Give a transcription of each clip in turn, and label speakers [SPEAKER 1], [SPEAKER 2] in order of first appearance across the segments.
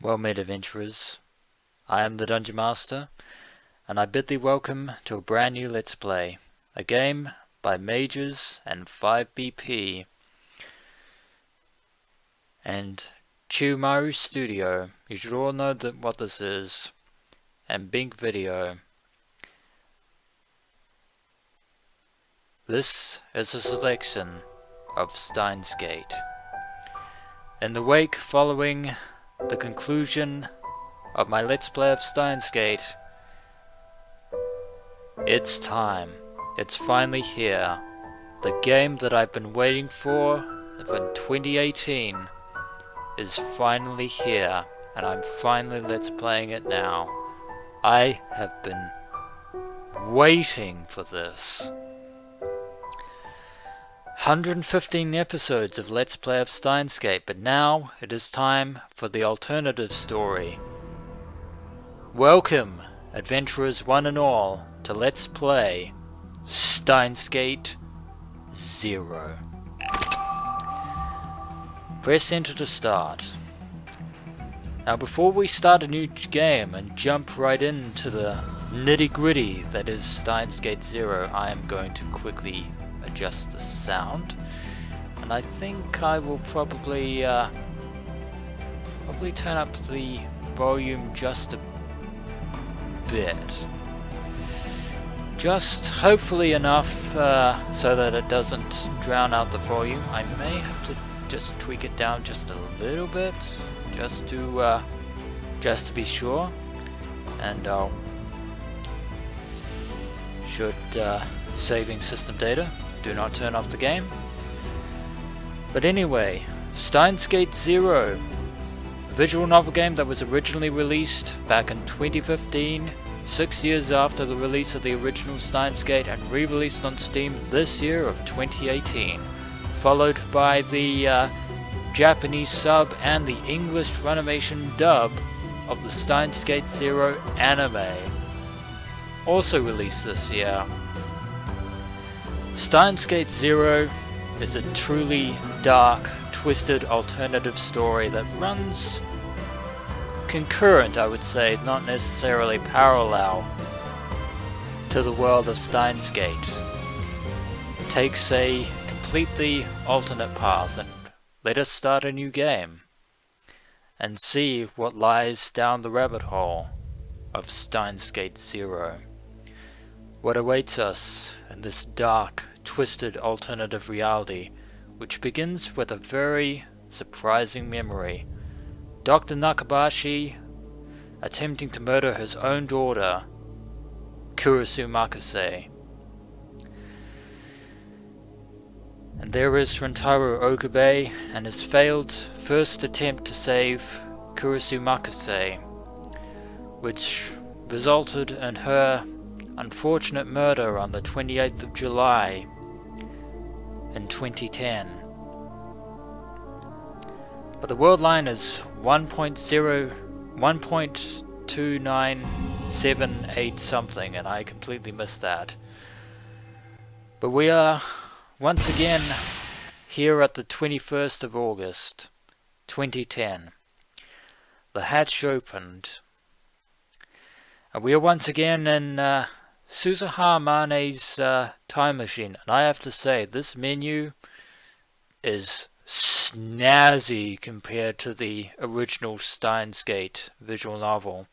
[SPEAKER 1] Well met, adventurers. I am the Dungeon Master, and I bid thee welcome to a brand new Let's Play, a game by Mages and 5BP, and Mayuri Studio. You should all know what this is, and Bink Video. This is a selection of Steins Gate. In the wake following the conclusion of my Let's Play of Steins Gate, it's time. It's finally here. The game that I've been waiting for 2018 is finally here, and I'm finally Let's Playing it now. I have been waiting for this. 115 episodes of Let's Play of Steins Gate, but now it is time for the alternative story. Welcome, adventurers one and all, to Let's Play Steins Gate 0. Press enter to start. Now before we start a new game and jump right into the nitty gritty that is Steins Gate 0, I am going to quickly adjust the sound, and I think I will probably turn up the volume just a bit, just hopefully enough so that it doesn't drown out the volume. I may have to just tweak it down just a little bit, just to be sure, and I'll should saving system data. Do not turn off the game. But anyway, Steins Gate 0, a visual novel game that was originally released back in 2015, 6 years after the release of the original Steins Gate, and re-released on Steam this year of 2018, followed by the Japanese sub and the English Funimation dub of the Steins Gate 0 anime, also released this year. Steins Gate 0 is a truly dark, twisted alternative story that runs concurrent, I would say, not necessarily parallel to the world of Steins Gate. It takes a completely alternate path, and let us start a new game and see what lies down the rabbit hole of Steins Gate 0. What awaits us in this dark, twisted alternative reality, which begins with a very surprising memory. Dr. Nakabashi attempting to murder his own daughter, Kurisu Makise. And there is Rintaro Okabe and his failed first attempt to save Kurisu Makise, which resulted in her unfortunate murder on the 28th of July in 2010. But the Worldline is 1.2978 something, and I completely missed that. But we are once again here at the 21st of August 2010. The hatch opened, and we are once again in Suzuha Mane's time machine, and I have to say, this menu is snazzy compared to the original Steins Gate visual novel.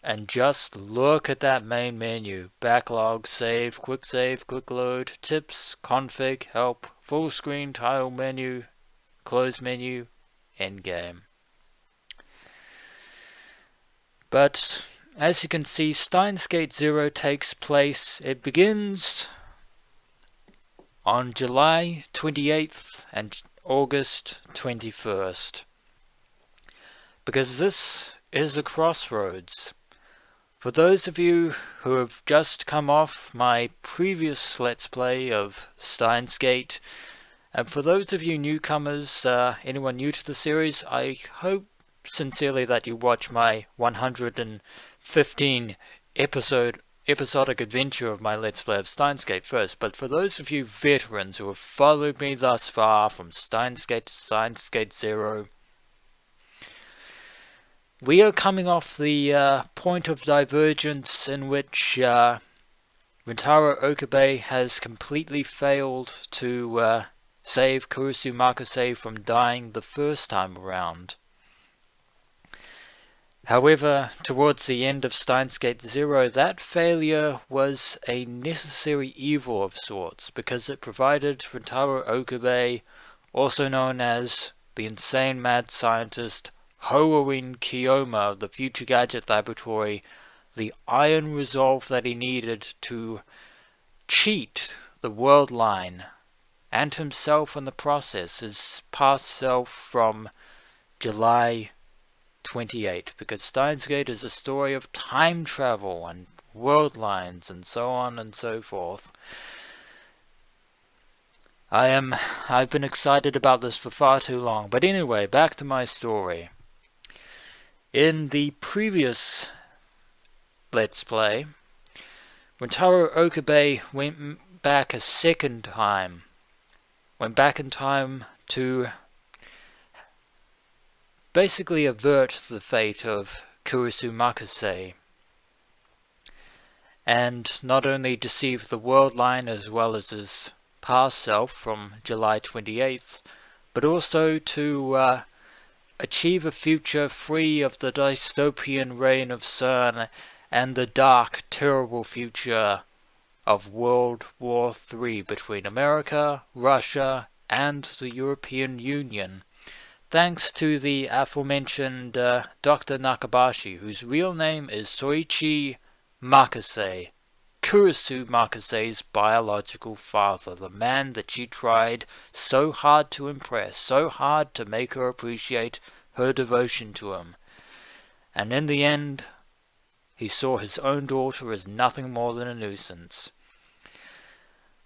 [SPEAKER 1] And just look at that main menu: backlog, save, quick load, tips, config, help, full screen, title menu, close menu, end game. But as you can see, Steins Gate 0 takes place, it begins on July 28th and August 21st. Because this is a crossroads. For those of you who have just come off my previous Let's Play of Steins Gate, and for those of you newcomers, anyone new to the series, I hope sincerely that you watch my 115 episodic adventure of my Let's Play of Steins Gate first. But for those of you veterans who have followed me thus far from Steins Gate to Steins Gate 0, we are coming off the point of divergence in which Rintaro Okabe has completely failed to save Kurisu Makise from dying the first time around. However, towards the end of Steins Gate Zero, that failure was a necessary evil of sorts, because it provided Rintaro Okabe, also known as the insane mad scientist Hououin Kyouma of the Future Gadget Laboratory, the iron resolve that he needed to cheat the Worldline, and himself in the process, his past self from July 28, because Steins Gate is a story of time travel and world lines and so on and so forth. I've been excited about this for far too long, but anyway, back to my story. In the previous Let's Play, Rintaro Okabe went back a second time. Went back in time to basically avert the fate of Kurisu Makise, and not only deceive the Worldline as well as his past self from July 28th, but also to achieve a future free of the dystopian reign of CERN and the dark, terrible future of World War III between America, Russia, and the European Union, thanks to the aforementioned Dr. Nakabashi, whose real name is Soichi Makise, Kurisu Makise's biological father, the man that she tried so hard to impress, so hard to make her appreciate her devotion to him. And in the end, he saw his own daughter as nothing more than a nuisance.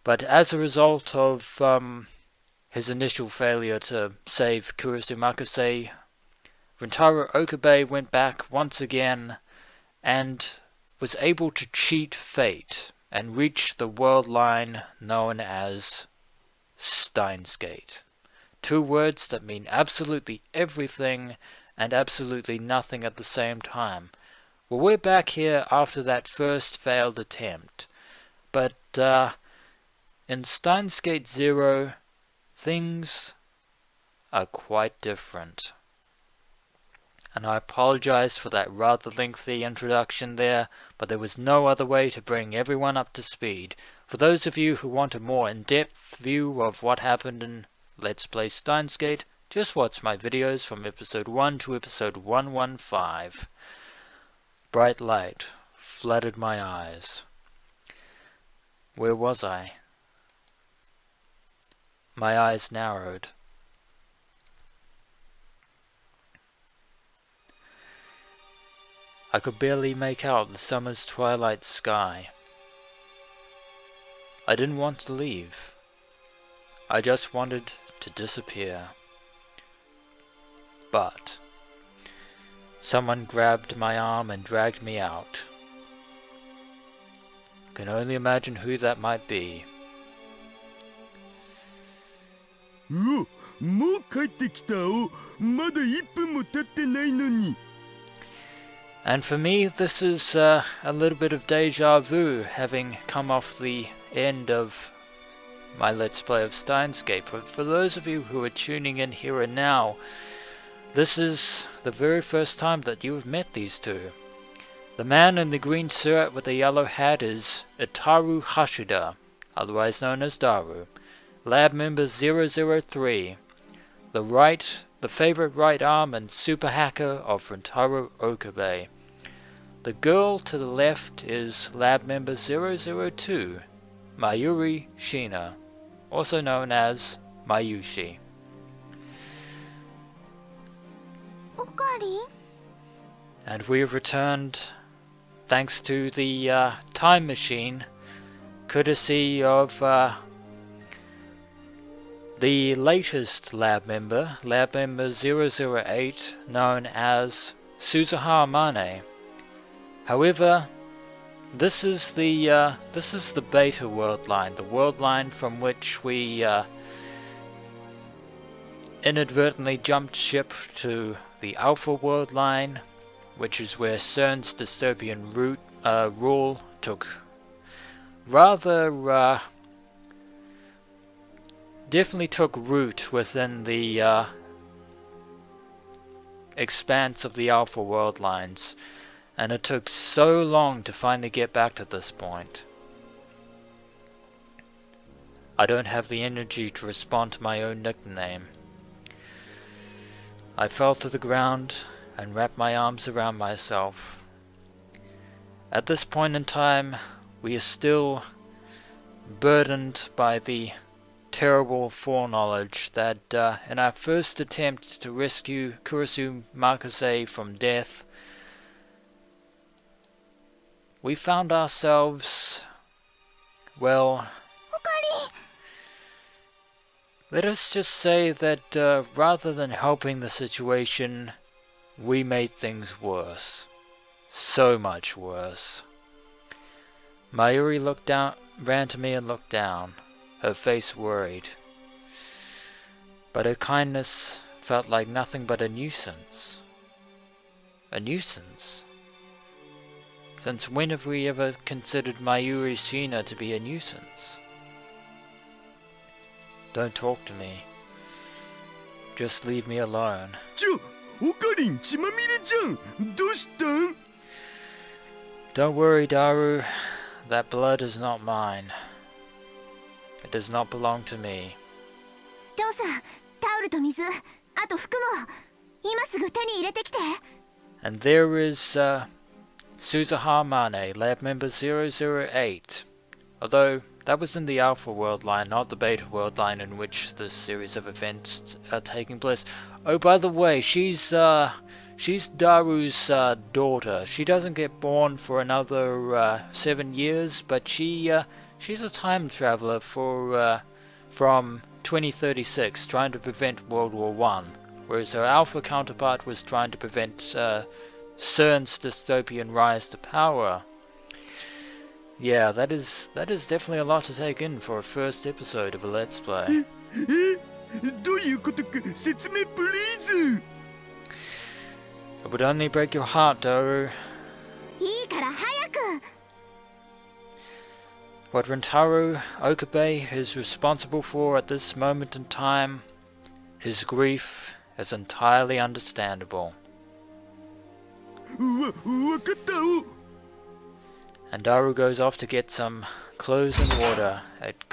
[SPEAKER 1] But as a result of his initial failure to save Kurisu Makise, Rintaro Okabe went back once again and was able to cheat fate and reach the world line known as Steins Gate. Two words that mean absolutely everything and absolutely nothing at the same time. Well, we're back here after that first failed attempt, but in Steins Gate Zero, things are quite different. And I apologize for that rather lengthy introduction there, but there was no other way to bring everyone up to speed. For those of you who want a more in-depth view of what happened in Let's Play Steins Gate, just watch my videos from episode 1 to episode 115. Bright light flooded my eyes. Where was I? My eyes narrowed. I could barely make out the summer's twilight sky. I didn't want to leave. I just wanted to disappear. But someone grabbed my arm and dragged me out. Can only imagine who that might be.
[SPEAKER 2] うお、もう帰ってきたお。まだ1分も経ってないのに。
[SPEAKER 1] And for me, this is a little bit of deja vu, having come off the end of my Let's Play of Steins Gate. But for those of you who are tuning in here and now, this is the very first time that you have met these two. The man in the green shirt with the yellow hat is Itaru Hashida, otherwise known as Daru, Lab Member 003, the favorite right arm and super hacker of Rintaro Okabe. The girl to the left is Lab Member 002, Mayuri Shiina, also known as Mayushi. And we have returned thanks to the time machine, courtesy of the latest lab member 008, known as Suzuha Mane. However, this is the beta world line, the world line from which we inadvertently jumped ship to the alpha world line, which is where CERN's dystopian rule took rather definitely took root within the expanse of the Alpha Worldlines, and it took so long to finally get back to this point. I don't have the energy to respond to my own nickname. I fell to the ground and wrapped my arms around myself. At this point in time, we are still burdened by the terrible foreknowledge that in our first attempt to rescue Kurisu Makise from death, we found ourselves, well, let us just say that rather than helping the situation, we made things worse. So much worse. Mayuri ran to me and looked down, her face worried. But her kindness felt like nothing but a nuisance. A nuisance? Since when have we ever considered Mayuri Shiina to be a nuisance? Don't talk to me. Just leave me alone.
[SPEAKER 2] オカリン血まみれじゃん。どうしたん？
[SPEAKER 1] Don't worry, Daru. That blood is not mine. It does not belong to me.
[SPEAKER 3] 父さん、タオルと水、あと服も今すぐ手に入れてきて。
[SPEAKER 1] And there is Suzuha Mane, lab member 008. Although that was in the Alpha Worldline, not the Beta Worldline in which this series of events are taking place. Oh, by the way, she's Daru's daughter. She doesn't get born for another 7 years, but she's a time traveler from 2036, trying to prevent World War I, whereas her Alpha counterpart was trying to prevent CERN's dystopian rise to power. Yeah, that is definitely a lot to take in for a first episode of a Let's Play.
[SPEAKER 2] どういうことか説明プリーズ。
[SPEAKER 1] It would only break your heart, Daru.
[SPEAKER 3] いいから早く。
[SPEAKER 1] What Rintaro Okabe is responsible for at this moment in time, his grief is entirely understandable.
[SPEAKER 2] わかったお。
[SPEAKER 1] And Daru goes off to get some clothes and water at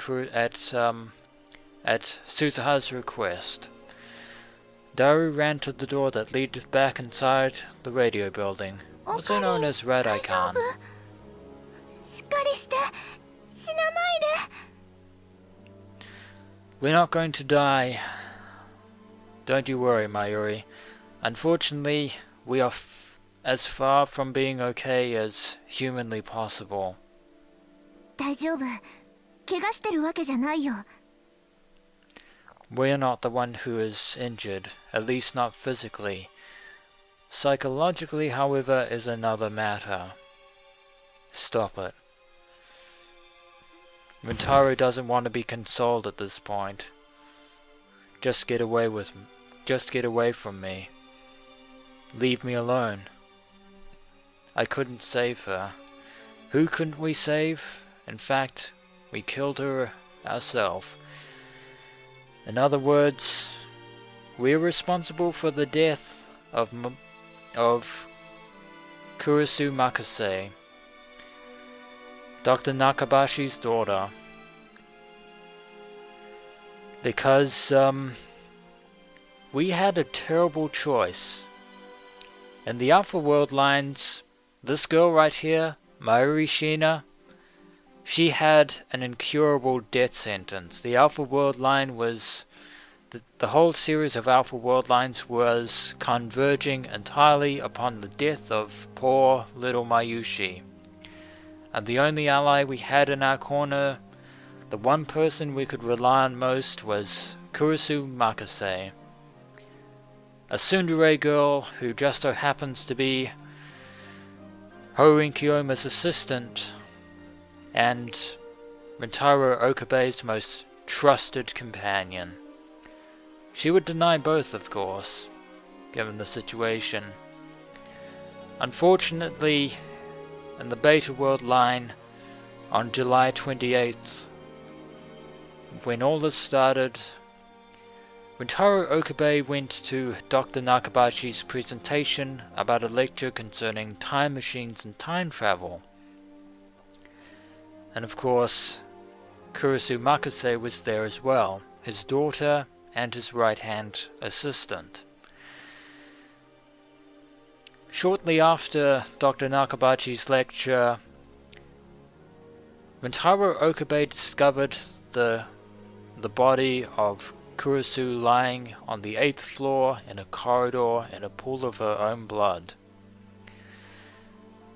[SPEAKER 1] Suzuha's request. Daru ran to the door that led back inside the radio building, also known as Red Icon.
[SPEAKER 3] しっかりして、死なないで。
[SPEAKER 1] We're not going to die. Don't you worry, Mayuri. Unfortunately, we are as far from being okay as humanly possible.
[SPEAKER 3] 大丈夫。怪我してるわけじゃないよ。
[SPEAKER 1] We're not the one who is injured, at least not physically. Psychologically, however, is another matter. Stop it. Rintaro doesn't want to be consoled at this point. Just get away from me. Leave me alone. I couldn't save her. Who couldn't we save? In fact, we killed her ourselves. In other words, we're responsible for the death of Kurisu Makise, Dr. Nakabashi's daughter. Because we had a terrible choice. In the Alpha Worldlines, this girl right here, Mayuri Shiina, she had an incurable death sentence. The Alpha Worldline was... The whole series of Alpha Worldlines was converging entirely upon the death of poor little Mayushi. And the only ally we had in our corner, the one person we could rely on most, was Kurisu Makise, a tsundere girl who just so happens to be Hououin Kyouma's assistant and Rintaro Okabe's most trusted companion. She would deny both, of course, given the situation. Unfortunately, in the Beta Worldline on July 28th, when all this started, Rintaro Okabe went to Dr. Nakabachi's presentation about a lecture concerning time machines and time travel. And of course, Kurisu Makise was there as well, his daughter and his right-hand assistant. Shortly after Dr. Nakabachi's lecture, Rintaro Okabe discovered the body of Kurisu lying on the 8th floor in a corridor in a pool of her own blood.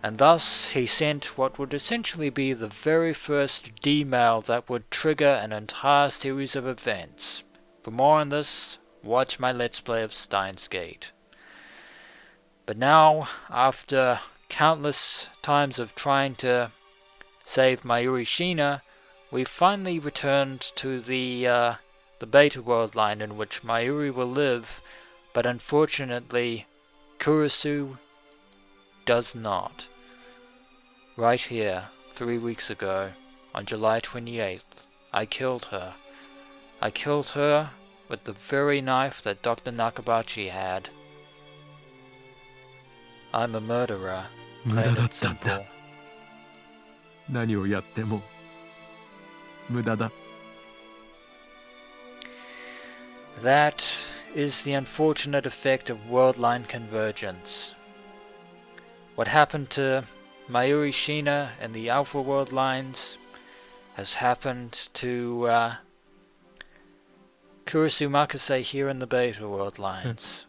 [SPEAKER 1] And thus he sent what would essentially be the very first D-mail that would trigger an entire series of events. For more on this, watch my Let's Play of Steins Gate. But now, after countless times of trying to save Mayuri Shiina, we finally returned to the Beta Worldline in which Mayuri will live, but unfortunately, Kurisu does not. Right here, 3 weeks ago, on July 28th, I killed her. I killed her with the very knife that Dr. Nakabachi had. I'm a murderer, plain and simple.
[SPEAKER 2] 何をやっても無駄だ。
[SPEAKER 1] That is the unfortunate effect of Worldline convergence. What happened to Mayuri Shiina in the Alpha Worldlines has happened to Kurisu Makise here in the Beta Worldlines.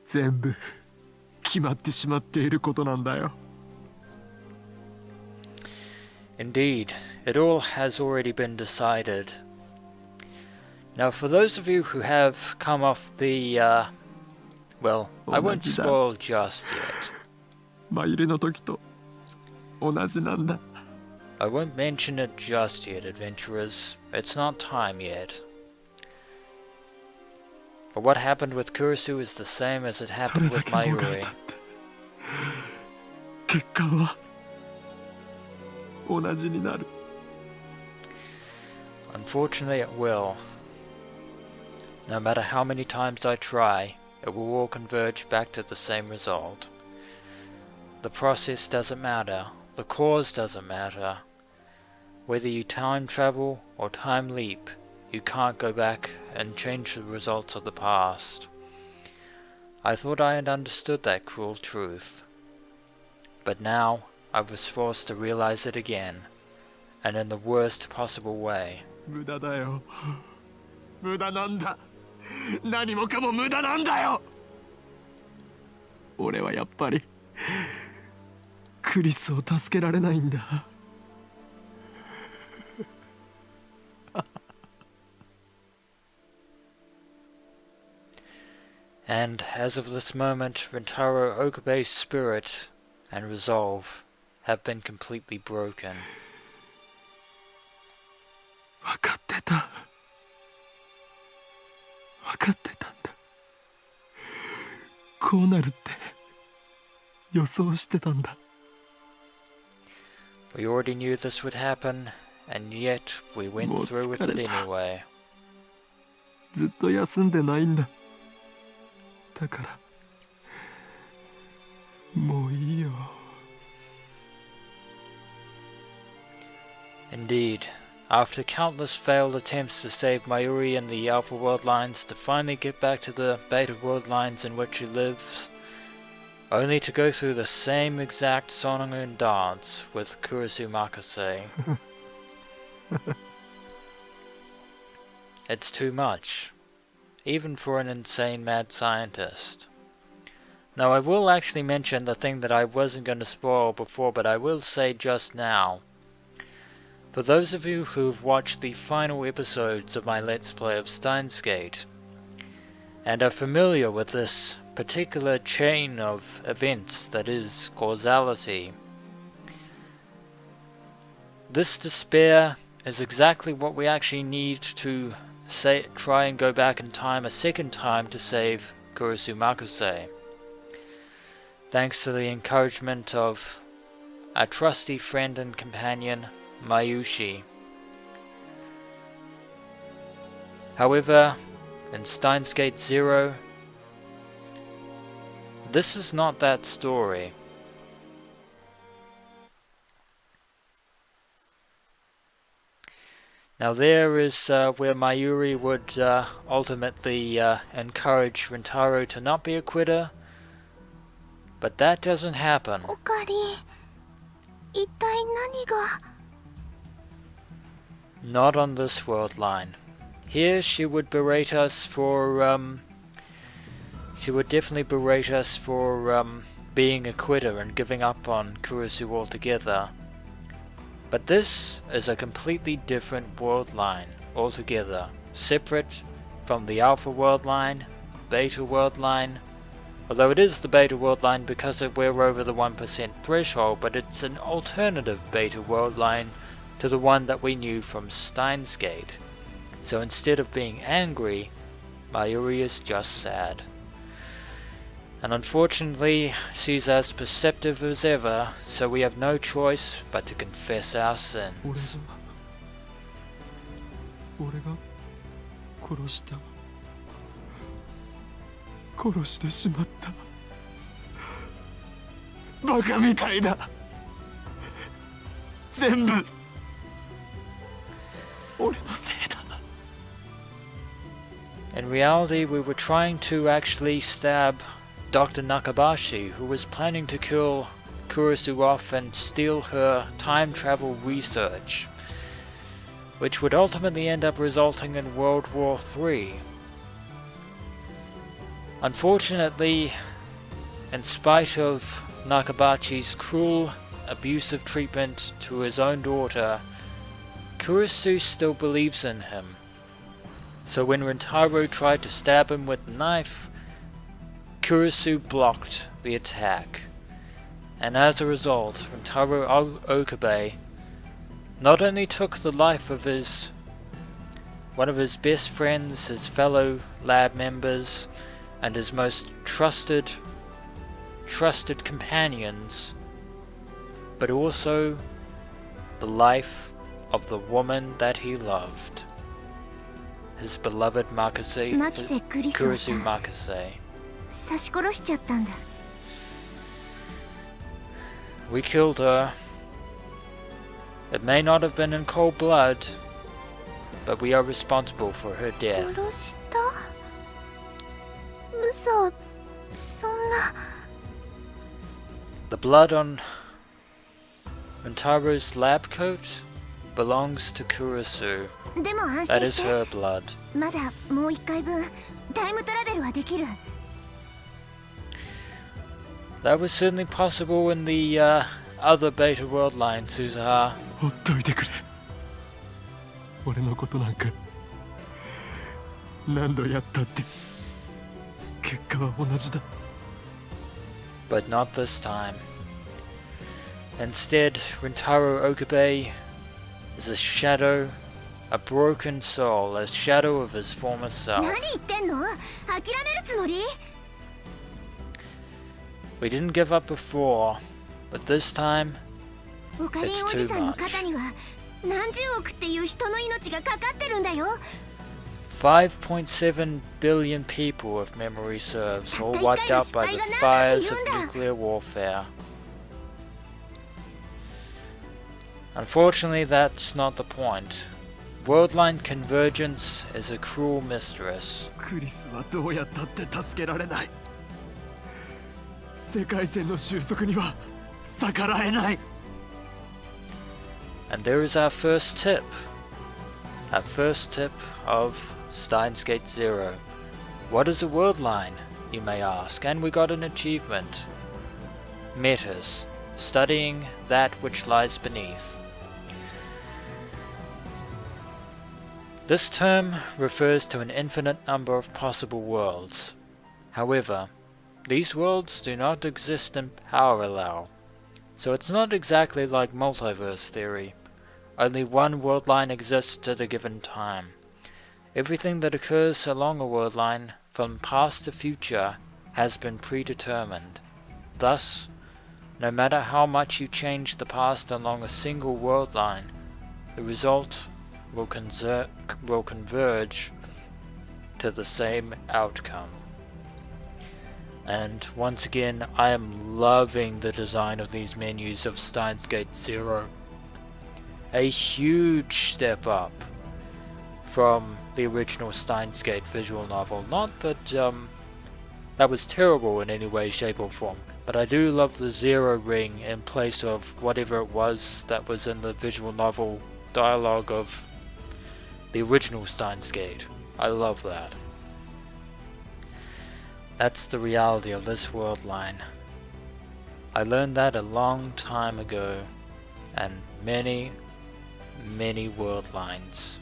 [SPEAKER 2] 全部決まってしまっていることなんだよ。
[SPEAKER 1] Indeed, it all has already been decided. Now, for those of you who have come off the, well, I won't spoil just yet.
[SPEAKER 2] マユリの時と同じなんだ。
[SPEAKER 1] I won't mention it just yet, adventurers. It's not time yet. But what happened with Kurisu is the same as it happened with Mayuri.
[SPEAKER 2] 結果は同じになる。
[SPEAKER 1] Unfortunately, it will. No matter how many times I try, it will all converge back to the same result. The process doesn't matter. The cause doesn't matter. Whether you time travel or time leap, you can't go back and change the results of the past. I thought I had understood that cruel truth. But now, I was forced to realize it again, and in the worst possible way.
[SPEAKER 2] 無駄だよ。無駄なんだ。何もかも無駄なんだよ。俺はやっぱりクリスを助けられないんだ。
[SPEAKER 1] And as of this moment, Rintaro Okabe's spirit and resolve have been completely broken.
[SPEAKER 2] 分かってた。分かってたんだ。こうなるって予想してたんだ。
[SPEAKER 1] We already knew this would happen, and yet we went through with it anyway.
[SPEAKER 2] ずっと休んでないんだ。だからもういいよ。
[SPEAKER 1] Indeed, after countless failed attempts to save Mayuri and the Alpha Worldlines to finally get back to the Beta Worldlines in which she lives, only to go through the same exact song and dance with Kurisu Makise. It's too much, even for an insane mad scientist. Now, I will actually mention the thing that I wasn't going to spoil before, but I will say just now. For those of you who've watched the final episodes of my Let's Play of Steins Gate, and are familiar with this particular chain of events that is causality, this despair is exactly what we actually need to try and go back in time a second time to save Kurisu Makise, thanks to the encouragement of our trusty friend and companion Mayuri. However, in Steins Gate 0, this is not that story. Now there is where Mayuri would ultimately encourage Rintaro to not be a quitter, but that doesn't happen.
[SPEAKER 3] おかり、一体何が。
[SPEAKER 1] Not on this Worldline. Here she would berate us for, she would definitely berate us for being a quitter and giving up on Kurisu altogether. But this is a completely different Worldline altogether, separate from the Alpha Worldline, Beta Worldline. Although it is the Beta Worldline because we're over the 1% threshold, but it's an alternative Beta Worldline to the one that we knew from Steins Gate. So instead of being angry, Mayuri is just sad. And unfortunately, she's as perceptive as ever, so we have no choice but to confess our sins.
[SPEAKER 2] 俺が殺してしまった。バカみたいだ。全部俺のせいだ。
[SPEAKER 1] In reality, we were trying to actually stab Dr. Nakabashi, who was planning to kill Kurisu off and steal her time travel research, which would ultimately end up resulting in World War III. Unfortunately, in spite of Nakabashi's cruel, abusive treatment to his own daughter, Kurisu still believes in him. So when Rintaro tried to stab him with a knife, Kurisu blocked the attack. And as a result, Rintaro Okabe not only took the life of one of his best friends, his fellow lab members, and his most trusted companions, but also the life of the woman that he loved. His beloved Makise, Kurisu Makise.
[SPEAKER 3] 刺し殺しちゃったんだ。
[SPEAKER 1] We killed her. It may not have been in cold blood, but we are responsible for her death.
[SPEAKER 3] 殺した？嘘、そんな。
[SPEAKER 1] The blood on Rintaro's lab coat belongs to Kurisu.
[SPEAKER 3] でも安
[SPEAKER 1] That
[SPEAKER 3] 心
[SPEAKER 1] is
[SPEAKER 3] して。
[SPEAKER 1] her blood.
[SPEAKER 3] まだもう一回分タイムトラベルはできる。
[SPEAKER 1] That was certainly possible in the other Beta Worldline, Suzuha.
[SPEAKER 2] ほっといてくれ。俺のことなんか何度やったって結果は同じだ。
[SPEAKER 1] But not this time. Instead, Rintaro Okabe is a shadow, a broken soul, a shadow of his former self.
[SPEAKER 3] 何言ってんの？諦めるつもり？
[SPEAKER 1] We didn't give up before, but this time,
[SPEAKER 3] オカリン
[SPEAKER 1] it's
[SPEAKER 3] おじ
[SPEAKER 1] too
[SPEAKER 3] さんの
[SPEAKER 1] much.
[SPEAKER 3] 肩には何十億っていう人の命がかかってるんだよ。
[SPEAKER 1] 5.7 billion people, if memory serves, all wiped out by the fires of nuclear warfare. Unfortunately, that's not the point. Worldline convergence is a cruel mistress.
[SPEAKER 2] クリスはどうやったって助けられない。世界線の収束には逆らえない。
[SPEAKER 1] And there is our first tip. Our first tip of Steins Gate 0. What is a Worldline, you may ask? And we got an achievement. Metas, studying that which lies beneath. This term refers to an infinite number of possible worlds. However, these worlds do not exist in parallel, so it's not exactly like multiverse theory. Only one worldline exists at a given time. Everything that occurs along a worldline from past to future has been predetermined. Thus, no matter how much you change the past along a single world line, the result will converge to the same outcome. And once again, I am loving the design of these menus of Steins Gate Zero. A huge step up from the original Steins Gate visual novel. Not that that was terrible in any way, shape or form, but I do love the zero ring in place of whatever it was that was in the visual novel dialogue of the original Steins Gate. I love that. That's the reality of this world line. I learned that a long time ago, and many world lines.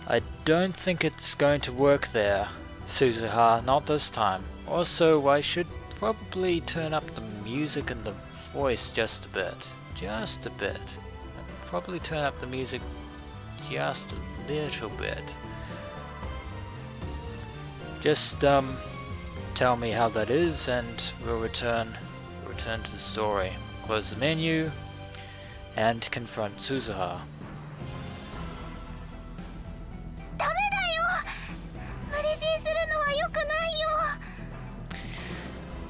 [SPEAKER 1] I don't think it's going to work there, Suzuha, not this time. Also, I should probably turn up the music and the voice just a bit. Just a bit. I'd probably turn up the music just a little bit. Just tell me how that is and we'll return to the story. Close the menu and confront Suzuha.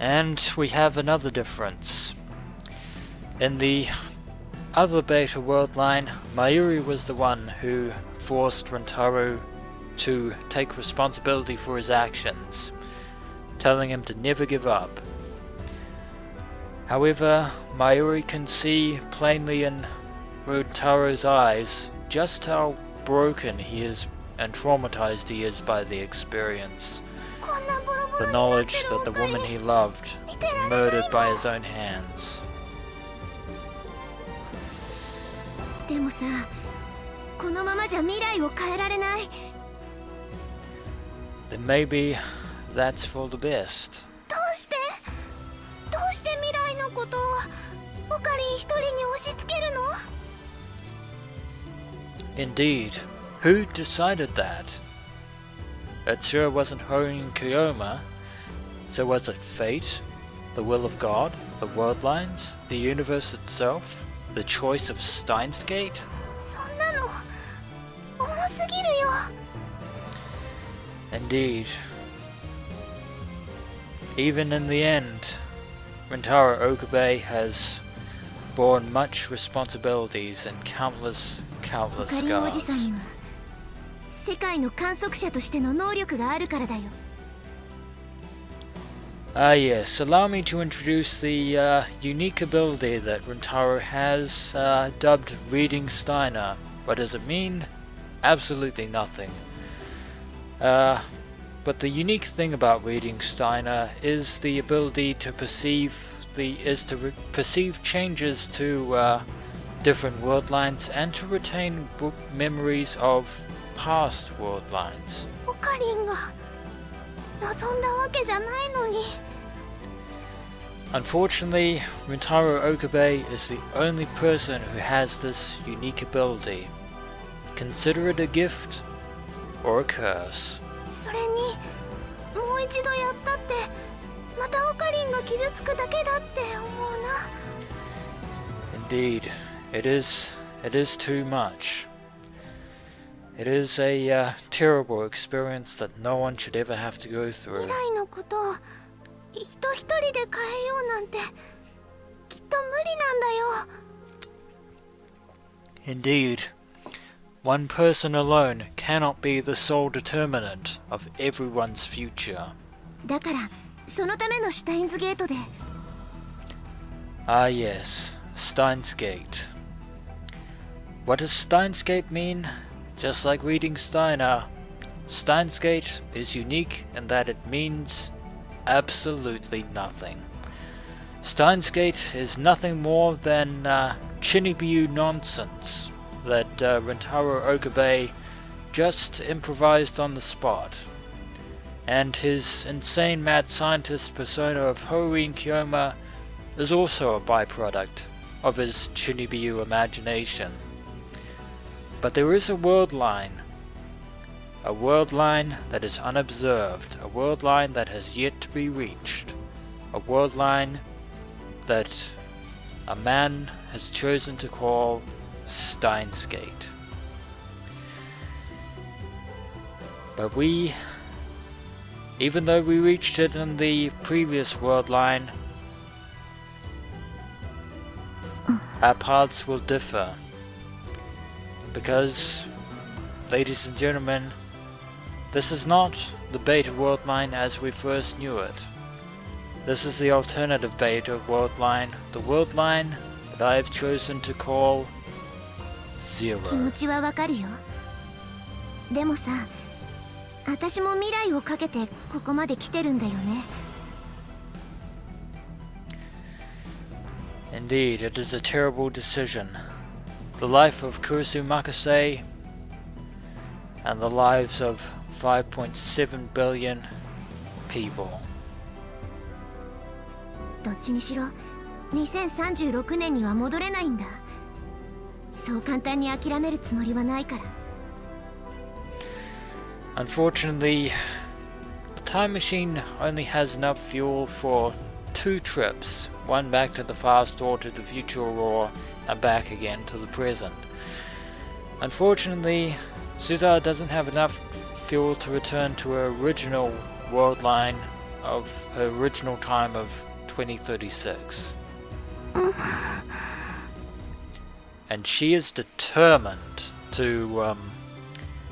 [SPEAKER 1] And we have another difference. In the other beta world line, Mayuri was the one who forced Rintaro to take responsibility for his actions, telling him to never give up. However, Mayuri can see plainly in Rintaro's eyes just how broken he is and traumatized he is by the experience. The knowledge that the woman he loved was murdered by his own hands. Then maybe that's for the best. Indeed, who decided that? It sure wasn't Hououin Kyouma. So was it fate, the will of God, the world lines, the universe itself, the choice of Steins Gate? Indeed. Even in the end, Rintaro Okabe has borne much responsibilities and countless scars. Yes, allow me to introduce the unique ability that Rintaro has, dubbed Reading Steiner. What does it mean? Absolutely nothing. But the unique thing about Reading Steiner is the ability to perceive changes to different world lines and to retain memories of past world lines. Unfortunately, Rintaro Okabe is the only person who has this unique ability. Consider it a gift or a curse. Indeed, it is too much. It is a terrible experience that no one should ever have to go through. Indeed, one person alone cannot be the sole determinant of everyone's future. Ah yes, Steins Gate. What does Steins Gate mean? Just like Reading Steiner, Steins Gate is unique in that it means absolutely nothing. Steins Gate is nothing more than Chinibiu nonsense that Rintaro Okabe just improvised on the spot. And his insane mad scientist persona of Hououin Kyouma is also a byproduct of his Shinibiu imagination. But there is a world line that is unobserved, a world line that has yet to be reached, a world line that a man has chosen to call Steins Gate. But we, even though we reached it in the previous world line, our paths will differ. Because, ladies and gentlemen, this is not the beta world line as we first knew it. This is the alternative beta world line, the world line that I have chosen to call Zero.
[SPEAKER 3] 気持ちはわかるよ。でもさ、私も未来をかけてここまで来てるんだよね。
[SPEAKER 1] Indeed, it is a terrible decision. The life of Kurisu Makise and the lives of 5.7 billion people.
[SPEAKER 3] どっちにしろ2036年には戻れないんだ。そう簡単に諦めるつもりはないから。
[SPEAKER 1] Unfortunately, the time machine only has enough fuel for 2 trips, one back to the past or to the future or and back again to the present. Unfortunately, Suza doesn't have enough fuel to return to her original world line of her original time of 2036. And she is determined to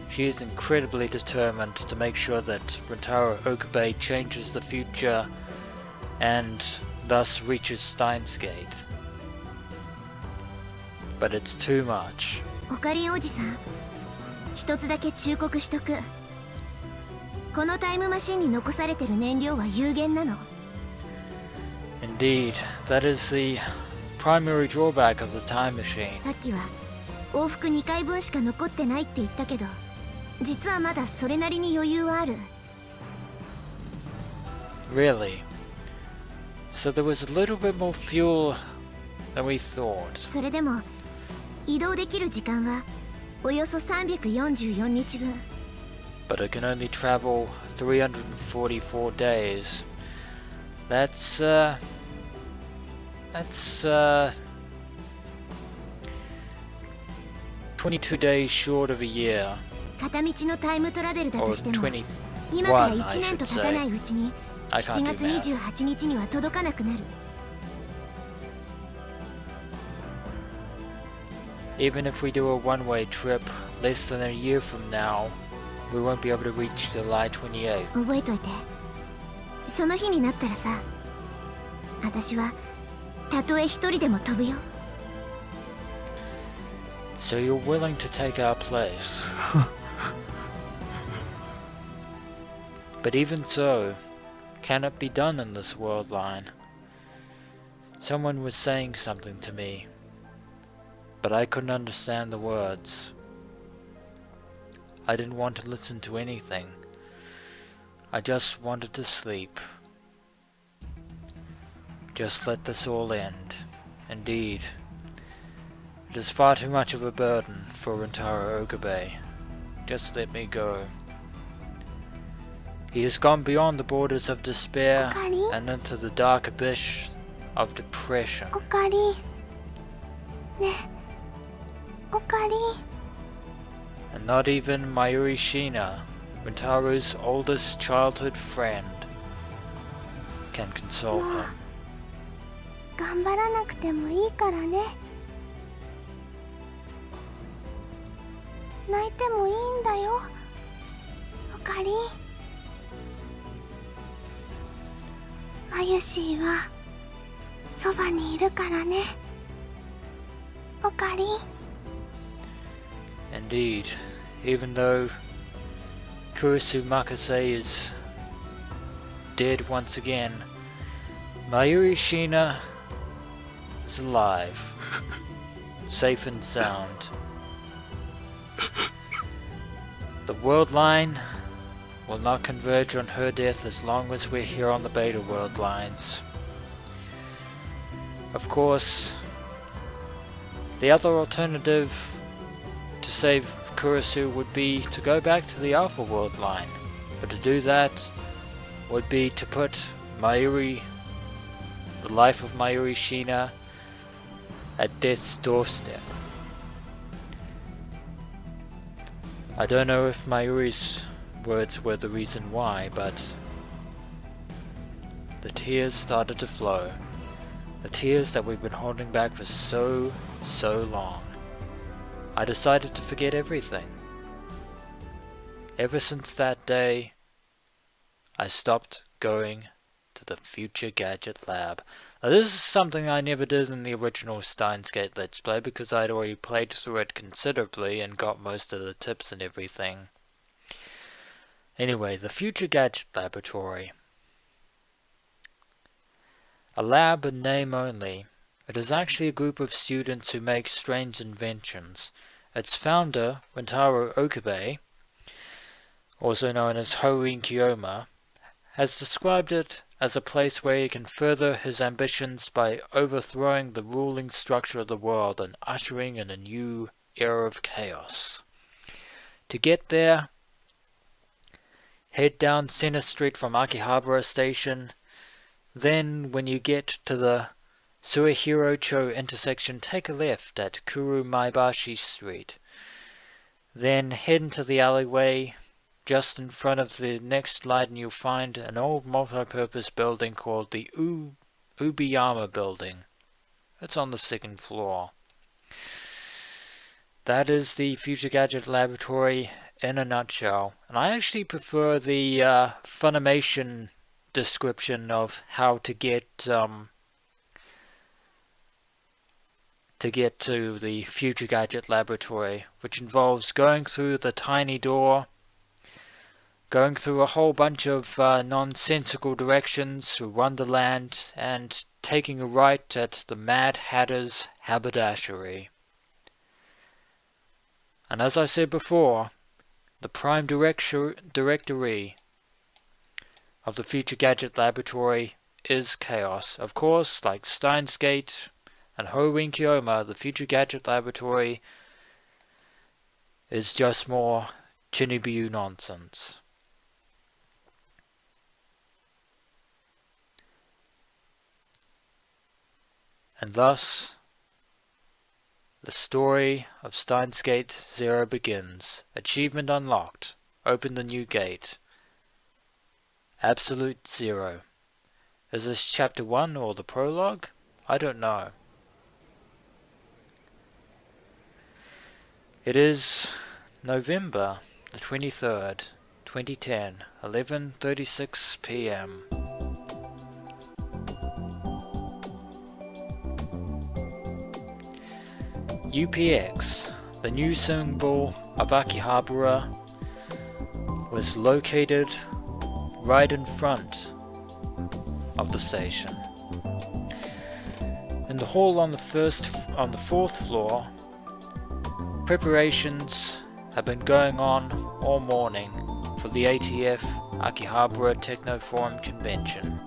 [SPEAKER 1] she is incredibly determined to make sure that Rintaro Okabe changes the future and thus reaches Steins Gate. But it's too much.
[SPEAKER 3] おかりんおじさん、一つだけ忠告しとく。このタイムマシンに残されてる燃料は有限なの。
[SPEAKER 1] Indeed, that is the primary drawback of the time machine.
[SPEAKER 3] さっきは往復2回分しか残ってないって言ったけど、実はまだそれなりに余裕はある。
[SPEAKER 1] Really? So there was a little bit more fuel than we thought.
[SPEAKER 3] それでも移動できる時間はおよそ344日分。
[SPEAKER 1] But it can only travel 344 days. That's 22 days short of a year.
[SPEAKER 3] 片道のタイムトラベルだと
[SPEAKER 1] Or
[SPEAKER 3] しても、
[SPEAKER 1] 21,
[SPEAKER 3] 今から
[SPEAKER 1] I
[SPEAKER 3] 1年と
[SPEAKER 1] should
[SPEAKER 3] 経たな
[SPEAKER 1] say.
[SPEAKER 3] いうちに
[SPEAKER 1] I
[SPEAKER 3] 7
[SPEAKER 1] can't
[SPEAKER 3] 月
[SPEAKER 1] do math.
[SPEAKER 3] 28日には届かなくなる。
[SPEAKER 1] Even if we do a one-way trip less than a year from now, we won't be able to reach July 28th.
[SPEAKER 3] 覚えといて。その日になったらさ、私はたとえ一人でも飛ぶよ。
[SPEAKER 1] So you're willing to take our place. But even so, can it be done in this world line? Someone was saying something to me, but I couldn't understand the words. I didn't want to listen to anything. I just wanted to sleep. Just let this all end. Indeed, it is far too much of a burden for Rintaro Okabe. Just let me go. He has gone beyond the borders of despair
[SPEAKER 3] Okari?
[SPEAKER 1] and into the dark abyss of depression.
[SPEAKER 3] おかり。ね。おかり。
[SPEAKER 1] And not even Mayuri Shiina, Rintaro's oldest childhood friend, can console him.
[SPEAKER 3] 頑張らなくてもいいからね。泣いてもいいんだよ。おかり。マユシーはそばにいるからね。おかり。
[SPEAKER 1] Indeed, even though Kurisu Makise is dead once again, Mayuri Shiina is alive, safe and sound. The world line will not converge on her death as long as we're here on the beta world lines. Of course, the other alternative to save Kurisu would be to go back to the Alpha Worldline, but to do that would be to put Mayuri, the life of Mayuri Shiina, at death's doorstep. I don't know if Mayuri's words were the reason why, but the tears started to flow. The tears that we've been holding back for so long. I decided to forget everything. Ever since that day, I stopped going to the Future Gadget Lab. Now, this is something I never did in the original Steins Gate Let's Play because I'd already played through it considerably and got most of the tips and everything. Anyway, the Future Gadget Laboratory. A lab in name only. It is actually a group of students who make strange inventions. Its founder, Rintaro Okabe, also known as Hououin Kyouma, has described it as a place where he can further his ambitions by overthrowing the ruling structure of the world and ushering in a new era of chaos. To get there, head down Center Street from Akihabara Station. Then, when you get to the Suehiro-cho intersection, take a left at Kurumaibashi Street. Then head into the alleyway. Just in front of the next light, and you'll find an old multi-purpose building called the Ubiyama Building. It's on the 2nd floor. That is the Future Gadget Laboratory in a nutshell. And I actually prefer the Funimation description of how to get to the Future Gadget Laboratory, which involves going through the tiny door, going through a whole bunch of nonsensical directions through Wonderland, and taking a right at the Mad Hatter's haberdashery. And as I said before, the prime directory of the Future Gadget Laboratory is chaos. Of course, like Steins Gate and Hououin Kyouma, the Future Gadget Laboratory is just more Chinibiu nonsense. And thus, the story of Steins Gate 0 begins. Achievement unlocked. Open the new gate. Absolute Zero. Is this chapter 1 or the prologue? I don't know. It is November the 23rd, 2010, 11:36 p.m. UPX, the new symbol of Akihabara, was located right in front of the station. In the hall on the 4th floor, preparations have been going on all morning for the ATF Akihabara Techno Forum Convention.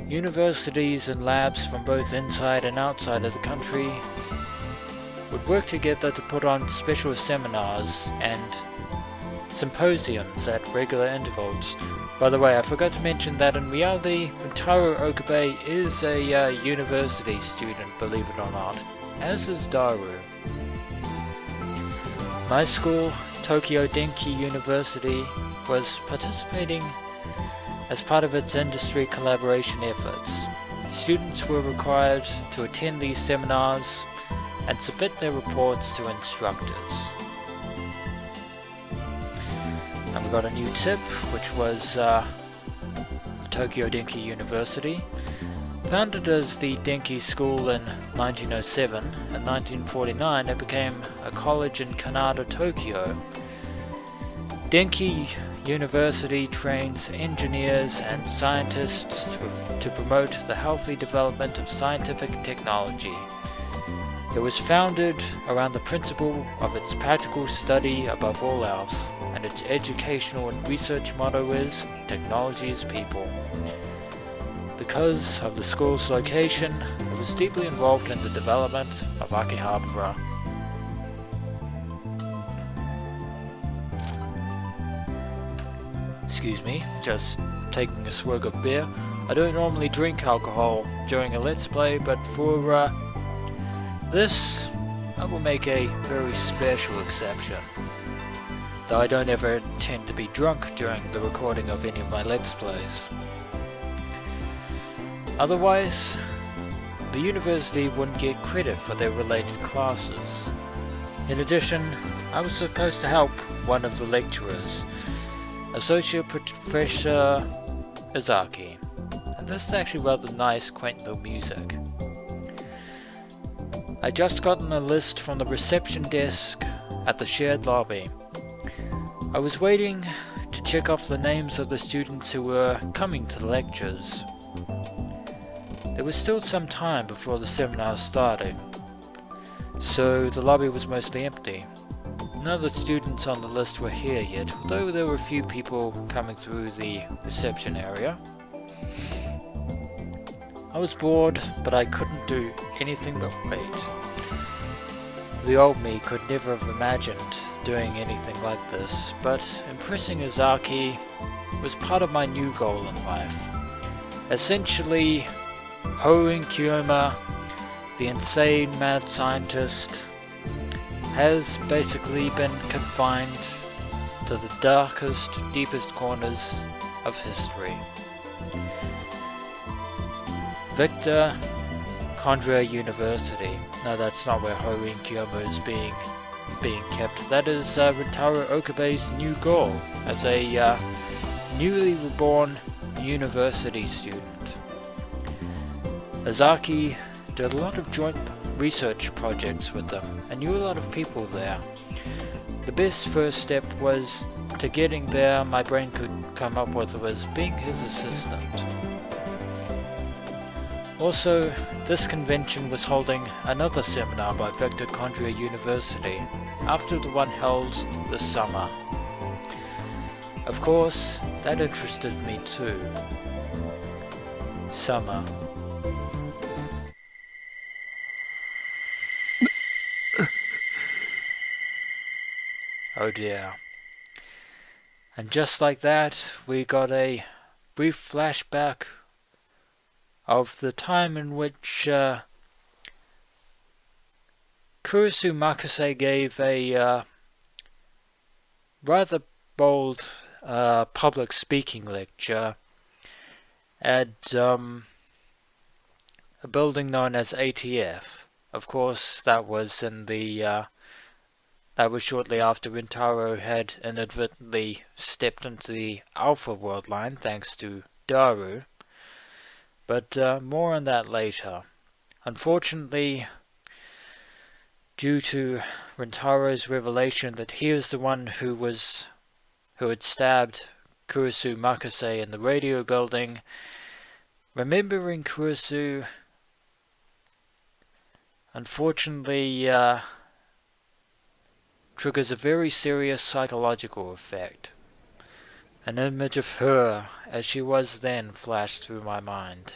[SPEAKER 1] Universities and labs from both inside and outside of the country would work together to put on special seminars and symposiums at regular intervals. By the way, I forgot to mention that in reality, Rintaro Okabe is a university student, believe it or not, as is Daru. My school, Tokyo Denki University, was participating as part of its industry collaboration efforts. Students were required to attend these seminars and submit their reports to instructors. And we got a new tip, which was Tokyo Denki University. Founded as the Denki School in 1907, in 1949 it became a college in Kanata, Tokyo. Denki University trains engineers and scientists to promote the healthy development of scientific technology. It was founded around the principle of its practical study above all else, and its educational and research motto is, technology is people. The Because of the school's location, it was deeply involved in the development of Akihabara. Excuse me, just taking a swig of beer. I don't normally drink alcohol during a Let's Play, but for this, I will make a very special exception. Though I don't ever intend to be drunk during the recording of any of my Let's Plays. Otherwise, the university wouldn't get credit for their related classes. In addition, I was supposed to help one of the lecturers, Associate Professor Izaki. And this is actually rather nice, quaint little music. I just gotten a list from the reception desk at the shared lobby. I was waiting to check off the names of the students who were coming to the lectures. There was still some time before the seminar started, so the lobby was mostly empty. None of the students on the list were here yet, although there were a few people coming through the reception area. I was bored, but I couldn't do anything but wait. The old me could never have imagined doing anything like this, but impressing Izaki was part of my new goal in life. Essentially, Hououin Kyouma, the insane mad scientist, has basically been confined to the darkest, deepest corners of history. Victor Condria University. No, that's not where Hououin Kyouma is being kept. That is Rintaro Okabe's new goal as a newly reborn university student. Izaki did a lot of joint research projects with them and knew a lot of people there. The best first step was to getting there my brain could come up with was being his assistant. Also, this convention was holding another seminar by Victor Condria University after the one held this summer. Of course, that interested me too. Summer. Oh dear. And just like that, we got a brief flashback of the time in which Kurisu Makise gave a rather bold public speaking lecture at a building known as ATF. Of course, that was in the that was shortly after Rintaro had inadvertently stepped into the Alpha Worldline thanks to Daru. But more on that later. Unfortunately, due to Rintaro's revelation that he was the one who had stabbed Kurisu Makise in the radio building, remembering Kurisu unfortunately triggers a very serious psychological effect. An image of her as she was then flashed through my mind.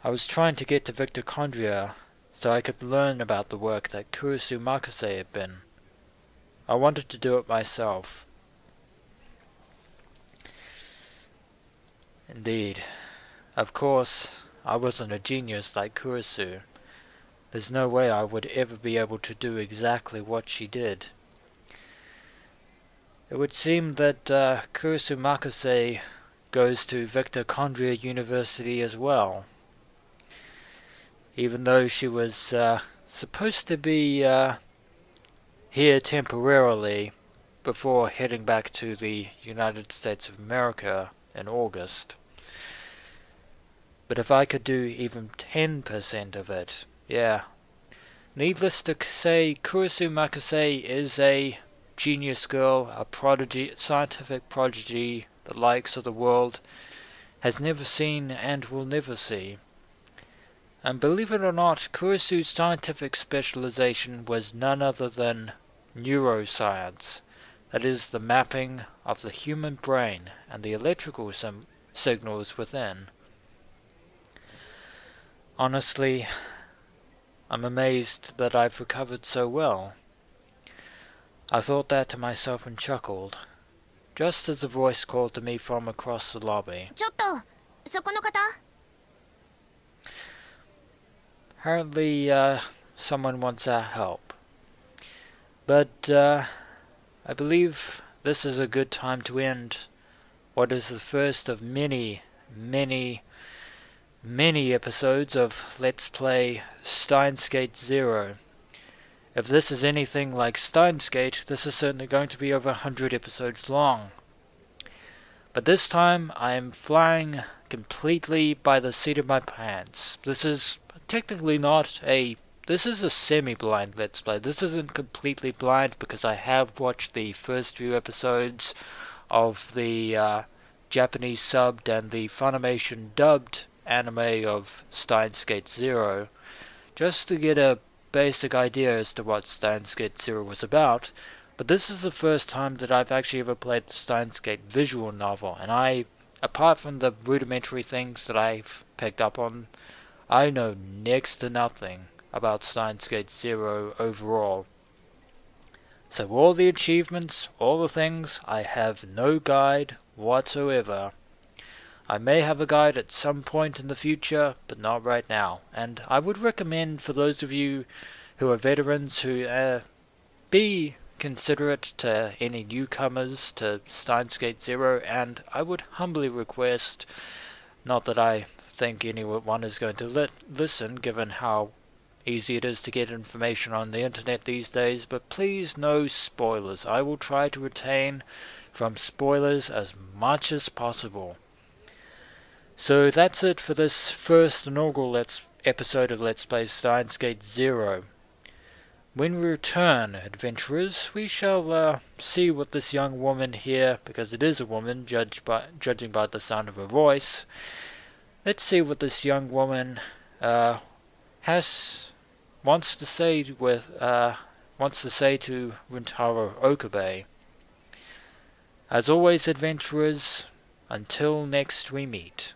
[SPEAKER 1] I was trying to get to Victor Condria so I could learn about the work that Kurisu Makise had been. I wanted to do it myself. Indeed. Of course, I wasn't a genius like Kurisu. There's no way I would ever be able to do exactly what she did. It would seem that Kurisu Makise goes to Victor Condria University as well. Even though she was supposed to be here temporarily before heading back to the United States of America in August. But if I could do even 10% of it, yeah. Needless to say, Kurisu Makise is a genius girl, a prodigy, scientific prodigy the likes of the world has never seen and will never see. And believe it or not, Kurisu's scientific specialization was none other than neuroscience, that is, the mapping of the human brain and the electrical signals within. Honestly, I'm amazed that I've recovered so well. I thought that to myself and chuckled, just as a voice called to me from across the lobby.
[SPEAKER 3] ちょっとそこの方
[SPEAKER 1] Apparently, someone wants our help. But, I believe this is a good time to end what is the first of many, many, many episodes of Let's Play Steins Gate Zero. If this is anything like Steins Gate, this is certainly going to be over 100 episodes long. But this time, I am flying completely by the seat of my pants. This is technically not a... This is a semi-blind Let's Play. This isn't completely blind because I have watched the first few episodes of the Japanese subbed and the Funimation dubbed anime of Steins Gate Zero, just to get a basic idea as to what Steins Gate Zero was about. But this is the first time that I've actually ever played the Steins Gate visual novel, and I, apart from the rudimentary things that I've picked up on, I know next to nothing about Steins Gate Zero overall. So all the achievements, all the things, I have no guide whatsoever. I may have a guide at some point in the future, but not right now. And I would recommend for those of you who are veterans who be considerate to any newcomers to Steins Gate Zero, and I would humbly request, not that I think anyone is going to listen given how easy it is to get information on the internet these days, but please no spoilers. I will try to retain from spoilers as much as possible. So that's it for this first inaugural episode of Let's Play Steins Gate Zero. When we return, adventurers, we shall see what this young woman here, because it is a woman, judging by the sound of her voice, let's see what this young woman wants to say to Rintaro Okabe. As always, adventurers, until next we meet.